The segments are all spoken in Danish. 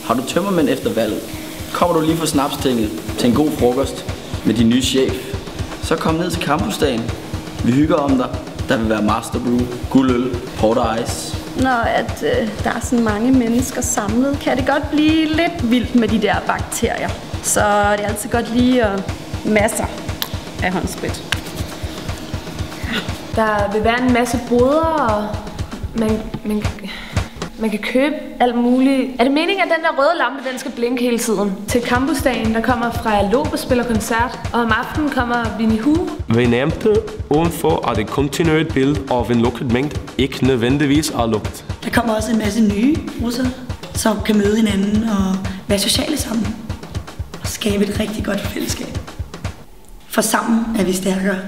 Har du tømmermænd efter valget? Kommer du lige fra Snapstinget til en god frokost med din nye chef? Så kom ned til campusdagen. Vi hygger om dig. Der vil være masterbrew, guldøl, porter ice. Når der er sådan mange mennesker samlet, kan det godt blive lidt vildt med de der bakterier. Så det er altid godt lige masser af håndsprit. Der vil være en masse boder, og man kan købe alt muligt. Er det meningen, at den der røde lampe, den skal blinke hele tiden? Til campusdagen, der kommer Freja Lob og spiller koncert, og om aftenen kommer Winnie Hu. Vi nævnte ovenfor, at et kontinuerligt billede af en lukket mængde ikke nødvendigvis er lukket. Der kommer også en masse nye russere, som kan møde hinanden og være sociale sammen. Og skabe et rigtig godt fællesskab. For sammen er vi stærkere.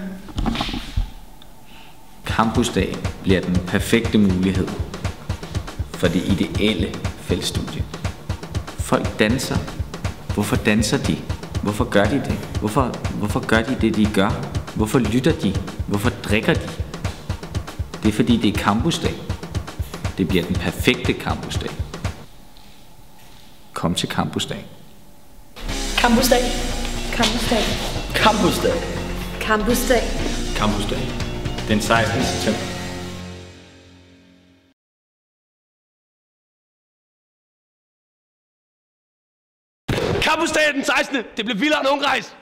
Campusdag bliver den perfekte mulighed for det ideelle fællesstudie. Folk danser. Hvorfor danser de? Hvorfor gør de det? Hvorfor gør de det, de gør? Hvorfor lytter de? Hvorfor drikker de? Det er fordi, det er campusdag. Det bliver den perfekte campusdag. Kom til campusdag. Campusdag. Campusdag. Campusdag. Campusdag. Campusdag. Den 16. september. Campusdag den 16. Det bliver vildere end ungrejs.